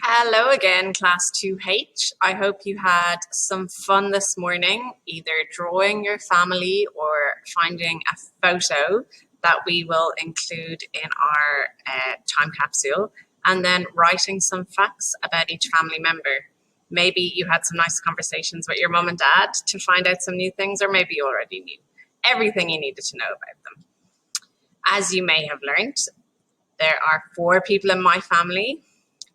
Hello again, Class 2H. I hope you had some fun this morning, either drawing your family or finding a photo that we will include in our time capsule, and then writing some facts about each family member. Maybe you had some nice conversations with your mum and dad to find out some new things, or maybe you already knew everything you needed to know about them. As you may have learned, there are 4 people in my family.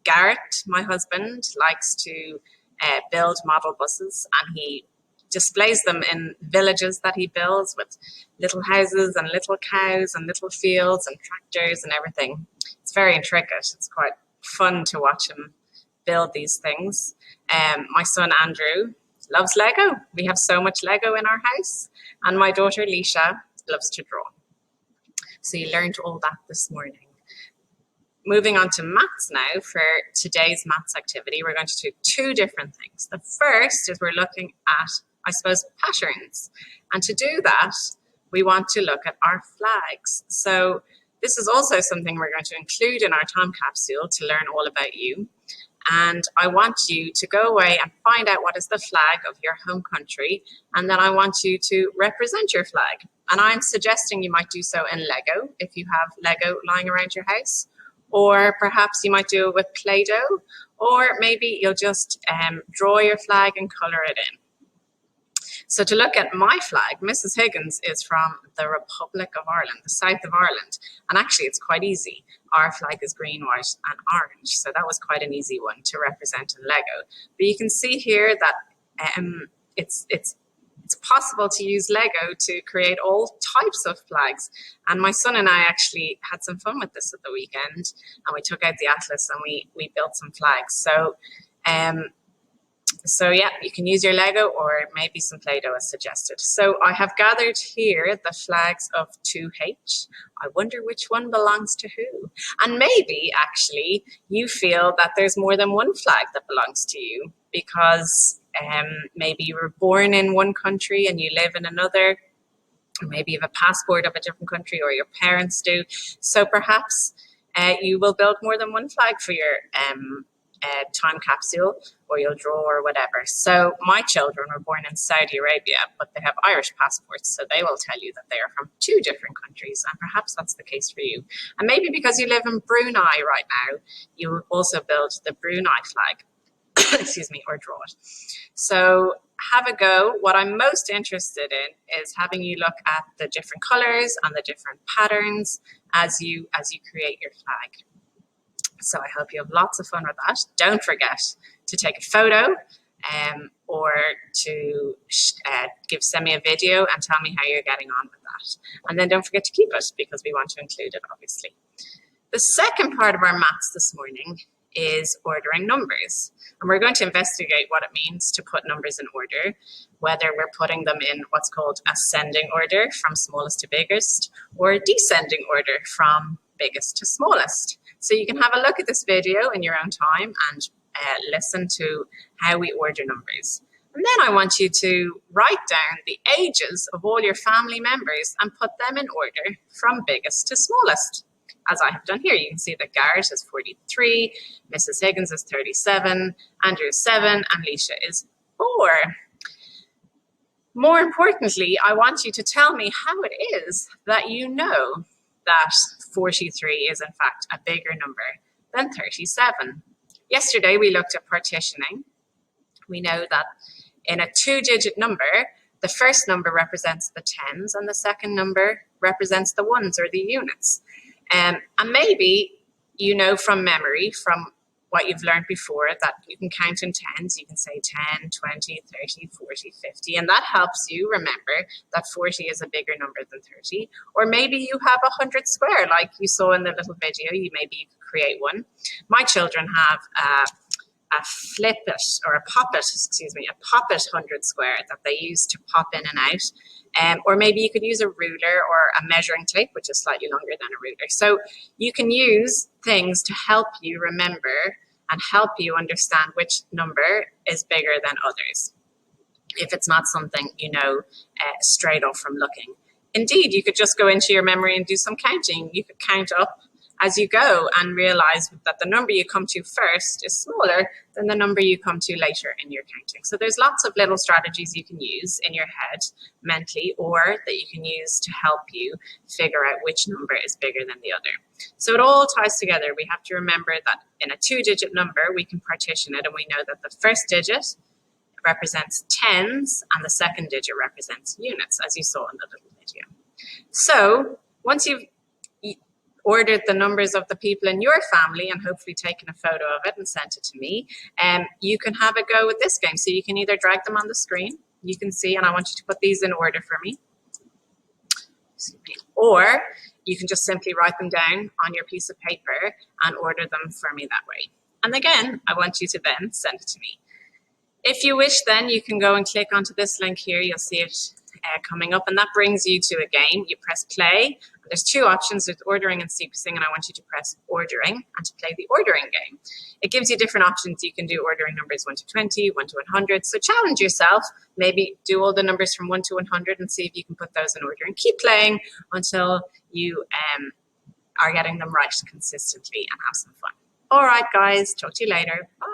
Garrett, my husband, likes to build model buses, and he displays them in villages that he builds with little houses and little cows and little fields and tractors and everything. It's very intricate. It's quite fun to watch him build these things. My son Andrew loves Lego. We have so much Lego in our house. And my daughter Leisha loves to draw. So you learned all that this morning. Moving on to maths now. For today's maths activity, we're going to do 2 different things. The first is we're looking at, I suppose, patterns. And to do that, we want to look at our flags. So this is also something we're going to include in our time capsule to learn all about you. And I want you to go away and find out what is the flag of your home country. And then I want you to represent your flag. And I'm suggesting you might do so in Lego, if you have Lego lying around your house. Or perhaps you might do it with Play-Doh, or maybe you'll just draw your flag and colour it in. So to look at my flag, Mrs. Higgins is from the Republic of Ireland, the south of Ireland. And actually it's quite easy. Our flag is green, white and orange. So that was quite an easy one to represent in Lego. But you can see here that it's possible to use Lego to create all types of flags. And my son and I actually had some fun with this at the weekend, and we took out the atlas and we built some flags. So yeah, you can use your Lego or maybe some Play-Doh as suggested. So I have gathered here the flags of 2H. I wonder which one belongs to who. And maybe actually you feel that there's more than one flag that belongs to you, because maybe you were born in one country and you live in another, or maybe you have a passport of a different country, or your parents do. So perhaps you will build more than one flag for your time capsule, or you'll draw or whatever. So my children were born in Saudi Arabia, but they have Irish passports, so they will tell you that they are from 2 different countries, and perhaps that's the case for you. And maybe because you live in Brunei right now, you will also build the Brunei flag, excuse me, or draw it. So have a go. What I'm most interested in is having you look at the different colors and the different patterns as you create your flag. So I hope you have lots of fun with that. Don't forget to take a photo or to send me a video and tell me how you're getting on with that. And then don't forget to keep it, because we want to include it, obviously. The second part of our maths this morning is ordering numbers. And we're going to investigate what it means to put numbers in order, whether we're putting them in what's called ascending order from smallest to biggest, or descending order from biggest to smallest. So you can have a look at this video in your own time and listen to how we order numbers. And then I want you to write down the ages of all your family members and put them in order from biggest to smallest, as I have done here. You can see that Garrett is 43, Mrs. Higgins is 37, Andrew is 7, and Leisha is 4. More importantly, I want you to tell me how it is that you know that 43 is in fact a bigger number than 37. Yesterday we looked at partitioning. We know that in a 2-digit number, the first number represents the tens and the second number represents the ones, or the units. And maybe you know from memory, from what you've learned before, that you can count in tens. You can say 10, 20, 30, 40, 50, and that helps you remember that 40 is a bigger number than 30. Or maybe you have 100 square, like you saw in the little video. Maybe you could create one. My children have a flip-it, or a pop-it 100 square that they use to pop in and out. Or maybe you could use a ruler or a measuring tape, which is slightly longer than a ruler. So you can use things to help you remember and help you understand which number is bigger than others, if it's not something you know straight off from looking. Indeed, you could just go into your memory and do some counting. You could count up as you go and realize that the number you come to first is smaller than the number you come to later in your counting. So there's lots of little strategies you can use in your head mentally, or that you can use to help you figure out which number is bigger than the other. So it all ties together. We have to remember that in a 2-digit number, we can partition it, and we know that the first digit represents tens and the second digit represents units, as you saw in the little video. So once you've ordered the numbers of the people in your family and hopefully taken a photo of it and sent it to me, you can have a go with this game. So you can either drag them on the screen, you can see, and I want you to put these in order for me, or you can just simply write them down on your piece of paper and order them for me that way. And again, I want you to then send it to me. If you wish, then you can go and click onto this link here. You'll see it coming up, and that brings you to a game. You press play. There's 2 options. There's ordering and sequencing, and I want you to press ordering and to play the ordering game. It gives you different options. You can do ordering numbers 1 to 20, 1 to 100. So challenge yourself. Maybe do all the numbers from 1 to 100 and see if you can put those in order, and keep playing until you are getting them right consistently and have some fun. All right, guys. Talk to you later. Bye.